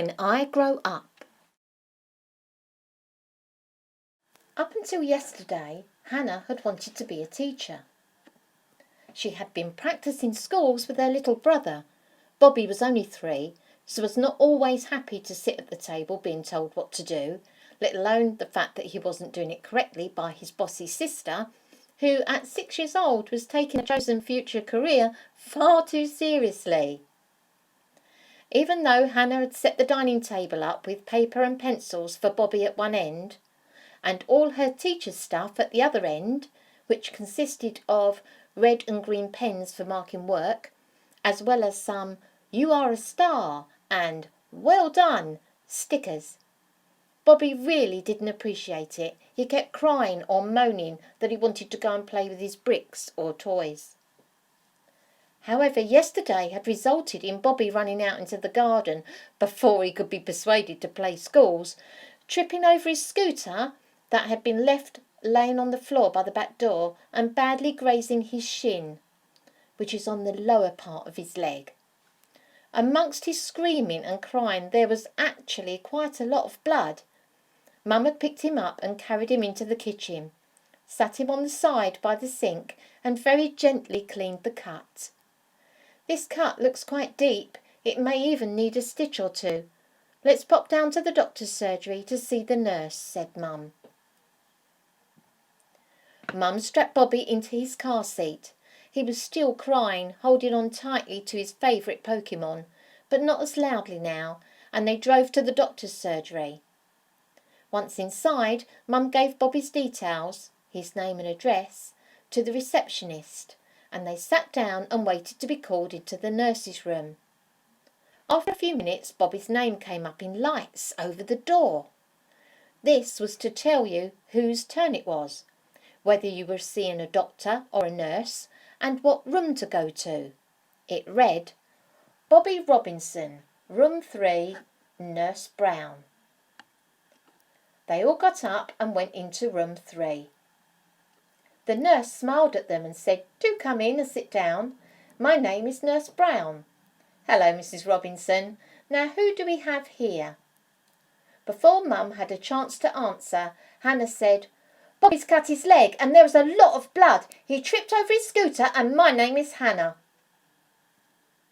When I Grow Up. Up until yesterday, Hannah had wanted to be a teacher. She had been practising schools with her little brother. Bobby was only 3, so was not always happy to sit at the table being told what to do, let alone the fact that he wasn't doing it correctly by his bossy sister, who at 6 years old was taking a chosen future career far too seriously. Even though Hannah had set the dining table up with paper and pencils for Bobby at one end, and all her teacher's stuff at the other end, which consisted of red and green pens for marking work, as well as some "You are a star" and "Well done" stickers. Bobby really didn't appreciate it. He kept crying or moaning that he wanted to go and play with his bricks or toys. However, yesterday had resulted in Bobby running out into the garden before he could be persuaded to play schools, tripping over his scooter that had been left laying on the floor by the back door and badly grazing his shin, which is on the lower part of his leg. Amongst his screaming and crying there was actually quite a lot of blood. Mum had picked him up and carried him into the kitchen, sat him on the side by the sink and very gently cleaned the cut. "This cut looks quite deep. It may even need a stitch or two. Let's pop down to the doctor's surgery to see the nurse," said Mum. Mum strapped Bobby into his car seat. He was still crying, holding on tightly to his favourite Pokemon, but not as loudly now, and they drove to the doctor's surgery. Once inside, Mum gave Bobby's details, his name and address, to the receptionist, and they sat down and waited to be called into the nurse's room. After a few minutes, Bobby's name came up in lights over the door. This was to tell you whose turn it was, whether you were seeing a doctor or a nurse, and what room to go to. It read, "Bobby Robinson, room 3, Nurse Brown." They all got up and went into room 3. The nurse smiled at them and said, "Do come in and sit down. My name is Nurse Brown." "Hello, Mrs. Robinson. Now who do we have here?" Before Mum had a chance to answer, Hannah said, "Bobby's cut his leg and there was a lot of blood. He tripped over his scooter and my name is Hannah."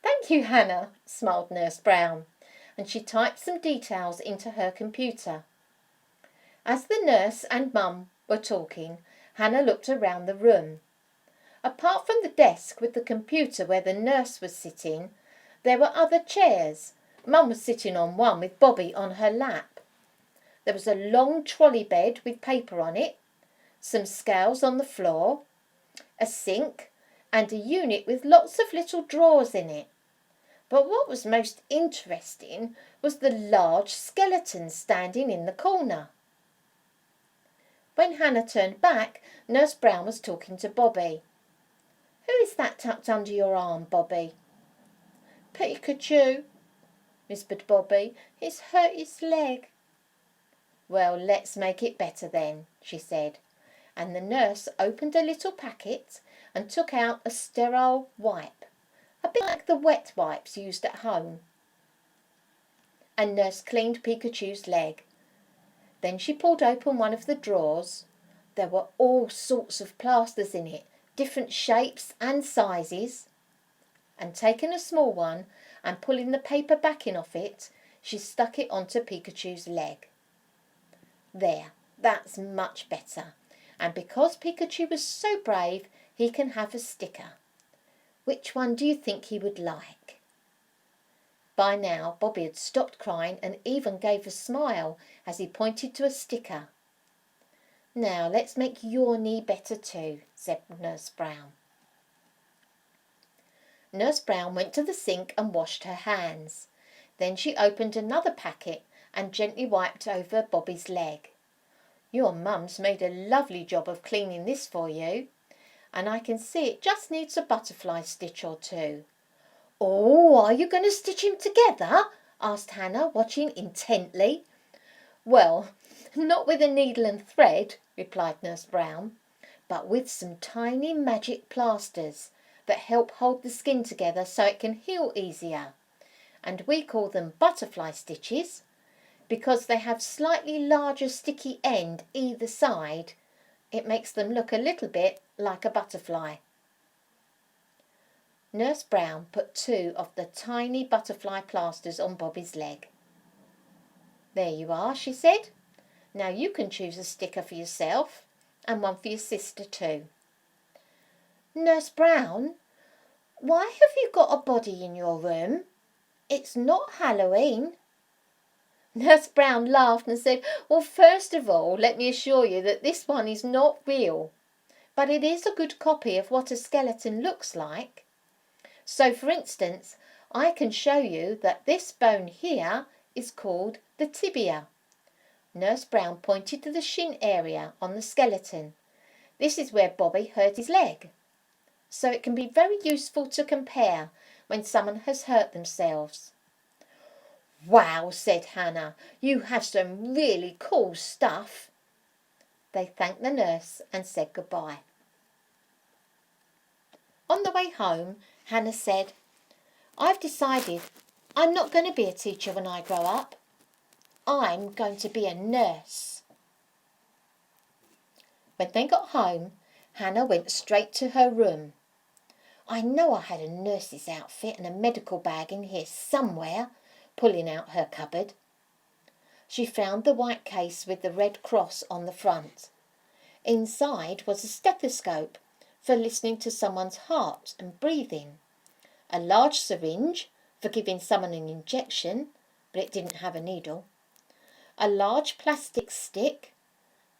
"Thank you, Hannah," smiled Nurse Brown, and she typed some details into her computer. As the nurse and Mum were talking, Hannah looked around the room. Apart from the desk with the computer where the nurse was sitting, there were other chairs. Mum was sitting on one with Bobby on her lap. There was a long trolley bed with paper on it, some scales on the floor, a sink, and a unit with lots of little drawers in it. But what was most interesting was the large skeleton standing in the corner. When Hannah turned back, Nurse Brown was talking to Bobby. "Who is that tucked under your arm, Bobby?" "Pikachu," whispered Bobby. "It's hurt his leg." "Well, let's make it better then," she said, and the nurse opened a little packet and took out a sterile wipe, a bit like the wet wipes used at home. And Nurse cleaned Pikachu's leg. Then she pulled open one of the drawers. There were all sorts of plasters in it, different shapes and sizes. And taking a small one and pulling the paper backing off it, she stuck it onto Pikachu's leg. There, that's much better. And because Pikachu was so brave, he can have a sticker. Which one do you think he would like? By now, Bobby had stopped crying and even gave a smile as he pointed to a sticker. "Now, let's make your knee better too," said Nurse Brown. Nurse Brown went to the sink and washed her hands. Then she opened another packet and gently wiped over Bobby's leg. "Your mum's made a lovely job of cleaning this for you, and I can see it just needs a butterfly stitch or two." "Oh, are you going to stitch him together?" asked Hannah, watching intently. "Well, not with a needle and thread," replied Nurse Brown, "but with some tiny magic plasters that help hold the skin together so it can heal easier. and we call them butterfly stitches because they have slightly larger sticky end either side. It makes them look a little bit like a butterfly. Nurse Brown put 2 of the tiny butterfly plasters on Bobby's leg. "There you are," she said. "Now you can choose a sticker for yourself and one for your sister too." "Nurse Brown, why have you got a body in your room? It's not Halloween." Nurse Brown laughed and said, "Well, first of all, let me assure you that this one is not real, but it is a good copy of what a skeleton looks like. So, for instance, I can show you that this bone here is called the tibia." Nurse Brown pointed to the shin area on the skeleton. "This is where Bobby hurt his leg. So it can be very useful to compare when someone has hurt themselves." "Wow," said Hannah, "you have some really cool stuff." They thanked the nurse and said goodbye. On the way home, Hannah said, "I've decided I'm not going to be a teacher when I grow up. I'm going to be a nurse." When they got home, Hannah went straight to her room. "I know I had a nurse's outfit and a medical bag in here somewhere," pulling out her cupboard. She found the white case with the red cross on the front. Inside was a stethoscope for listening to someone's heart and breathing, a large syringe for giving someone an injection, but it didn't have a needle, a large plastic stick.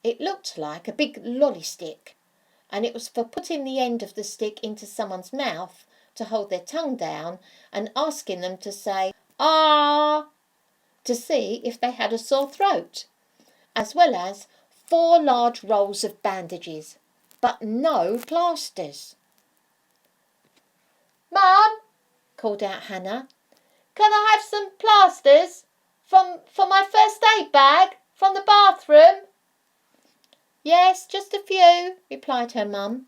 It looked like a big lolly stick, and it was for putting the end of the stick into someone's mouth to hold their tongue down and asking them to say "ah" to see if they had a sore throat, as well as 4 large rolls of bandages, but no plasters. "Mum," called out Hannah, "can I have some plasters for my first aid bag from the bathroom?" "Yes, just a few," replied her mum.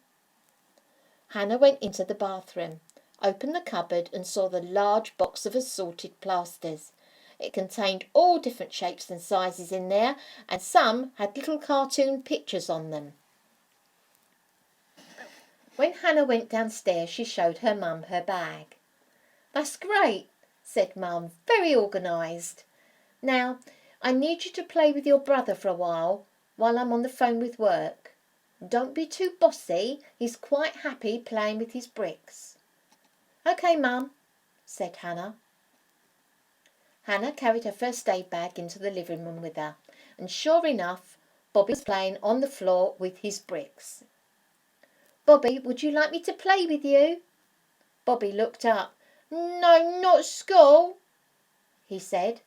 Hannah went into the bathroom, opened the cupboard and saw the large box of assorted plasters. It contained all different shapes and sizes in there, and some had little cartoon pictures on them. When Hannah went downstairs, she showed her mum her bag. "That's great," said Mum, "very organised. Now, I need you to play with your brother for a while I'm on the phone with work. Don't be too bossy. He's quite happy playing with his bricks." "OK, Mum," said Hannah. Hannah carried her first aid bag into the living room with her, and sure enough, Bobby was playing on the floor with his bricks. "Bobby, would you like me to play with you?" Bobby looked up. "No, not school," he said.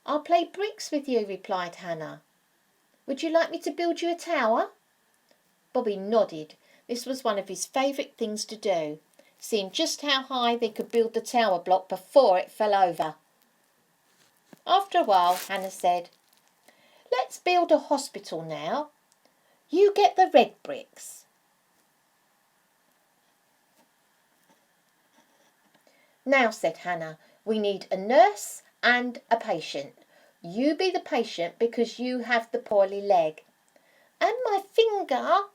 "I'll play bricks with you," replied Hannah. "Would you like me to build you a tower?" Bobby nodded. This was one of his favourite things to do, seeing just how high they could build the tower block before it fell over. After a while, Hannah said, "Let's build a hospital now. You get the red bricks." "Now," said Hannah, "we need a nurse and a patient. You be the patient because you have the poorly leg." "And my finger,"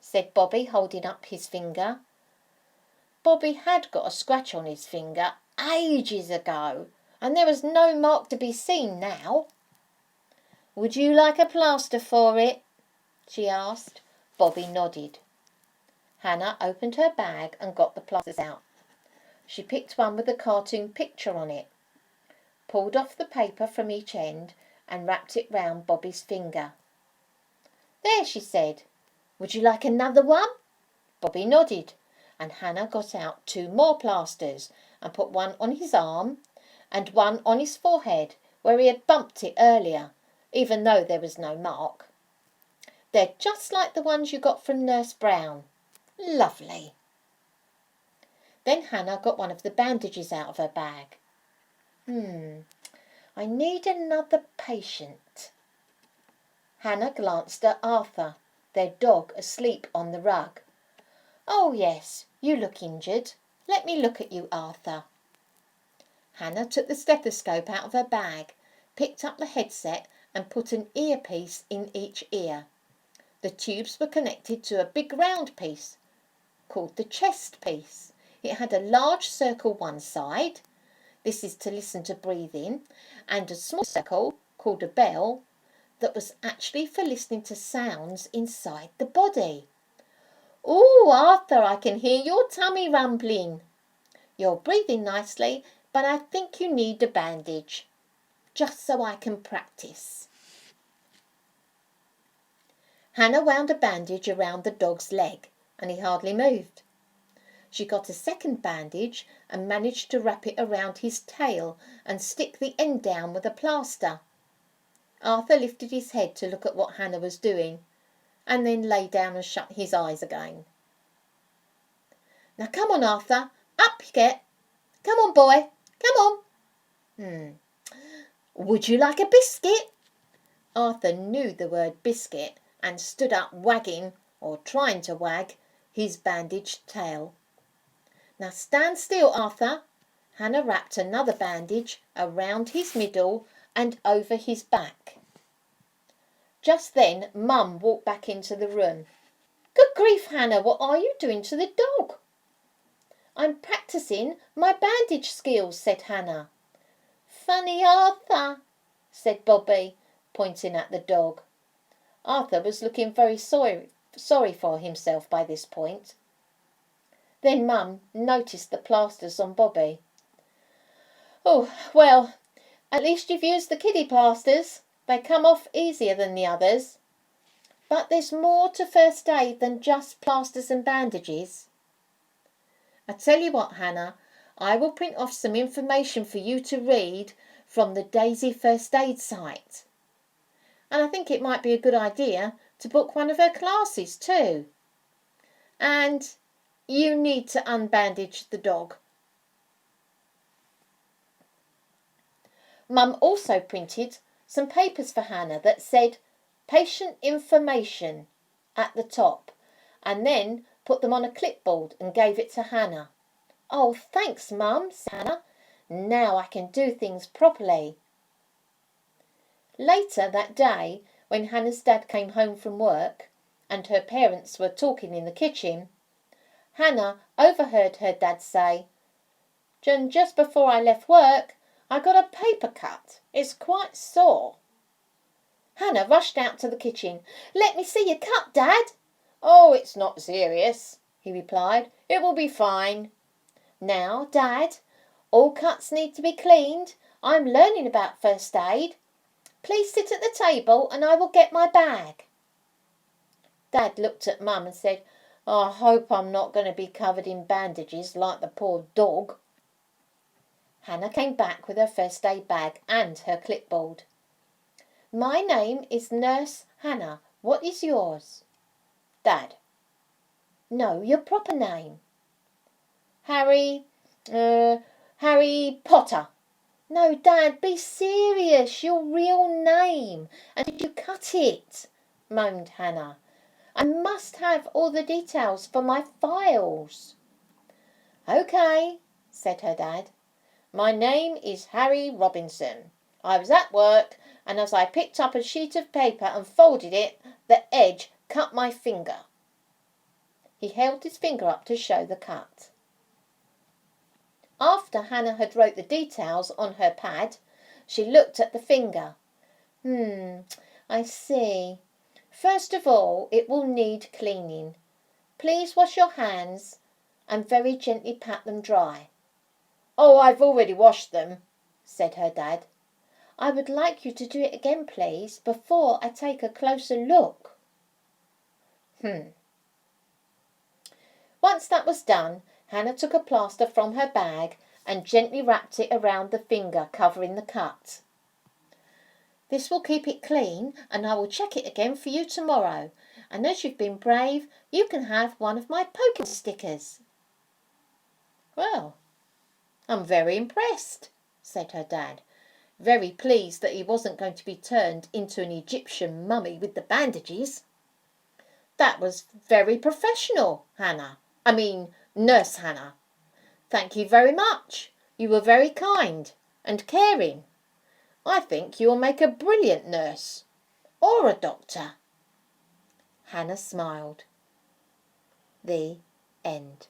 said Bobby, holding up his finger. Bobby had got a scratch on his finger ages ago, and there was no mark to be seen now. "Would you like a plaster for it?" she asked. Bobby nodded. Hannah opened her bag and got the plasters out. She picked one with a cartoon picture on it, pulled off the paper from each end and wrapped it round Bobby's finger. "There," she said. "Would you like another one?" Bobby nodded, and Hannah got out 2 more plasters and put one on his arm and one on his forehead where he had bumped it earlier, even though there was no mark. "They're just like the ones you got from Nurse Brown. Lovely." Then Hannah got one of the bandages out of her bag. I need another patient." Hannah glanced at Arthur, their dog, asleep on the rug. "Oh, yes, you look injured. Let me look at you, Arthur." Hannah took the stethoscope out of her bag, picked up the headset and put an earpiece in each ear. The tubes were connected to a big round piece called the chest piece. It had a large circle one side, this is to listen to breathing, and a small circle called a bell that was actually for listening to sounds inside the body. "Oh, Arthur, I can hear your tummy rumbling. You're breathing nicely, but I think you need a bandage, just so I can practice." Hannah wound a bandage around the dog's leg, and he hardly moved. She got a second bandage and managed to wrap it around his tail and stick the end down with a plaster. Arthur lifted his head to look at what Hannah was doing, and then lay down and shut his eyes again. "Now come on, Arthur, up you get. Come on, boy, come on. Would you like a biscuit?" Arthur knew the word biscuit and stood up wagging, or trying to wag, his bandaged tail. "Now stand still, Arthur." Hannah wrapped another bandage around his middle and over his back. Just then Mum walked back into the room. "Good grief, Hannah, what are you doing to the dog?" "I'm practising my bandage skills," said Hannah. "Funny Arthur," said Bobby, pointing at the dog. Arthur was looking very sorry for himself by this point. Then Mum noticed the plasters on Bobby. "Oh, well, at least you've used the kiddie plasters. They come off easier than the others. But there's more to first aid than just plasters and bandages. I tell you what, Hannah, I will print off some information for you to read from the Daisy First Aid site. And I think it might be a good idea to book one of her classes too. And you need to unbandage the dog." Mum also printed some papers for Hannah that said patient information at the top, and then put them on a clipboard and gave it to Hannah. "Oh, thanks, Mum," said Hannah. "Now I can do things properly." Later that day, when Hannah's dad came home from work and her parents were talking in the kitchen, Hannah overheard her dad say, Just before I left work, I got a paper cut. It's quite sore." Hannah rushed out to the kitchen. "Let me see your cut, Dad." "Oh, it's not serious," he replied. "It will be fine." "Now, Dad, all cuts need to be cleaned. I'm learning about first aid. Please sit at the table and I will get my bag." Dad looked at Mum and said, "I hope I'm not going to be covered in bandages like the poor dog." Hannah came back with her first aid bag and her clipboard. "My name is Nurse Hannah. What is yours?" "Dad." "No, your proper name." Harry Potter." "No, Dad, be serious. Your real name. And did you cut it?" moaned Hannah. "I must have all the details for my files." "OK," said her dad. "My name is Harry Robinson. I was at work, and as I picked up a sheet of paper and folded it, the edge cut my finger." He held his finger up to show the cut. After Hannah had wrote the details on her pad, she looked at the finger. I see. First of all, it will need cleaning. Please wash your hands and very gently pat them dry." "Oh, I've already washed them," said her dad. "I would like you to do it again, please, before I take a closer look." Once that was done, Hannah took a plaster from her bag and gently wrapped it around the finger covering the cut. "This will keep it clean, and I will check it again for you tomorrow. And as you've been brave, you can have one of my Pokemon stickers." "Well, I'm very impressed," said her dad, very pleased that he wasn't going to be turned into an Egyptian mummy with the bandages. "That was very professional, Nurse Hannah. Thank you very much. You were very kind and caring. I think you will make a brilliant nurse or a doctor." Hannah smiled. The end.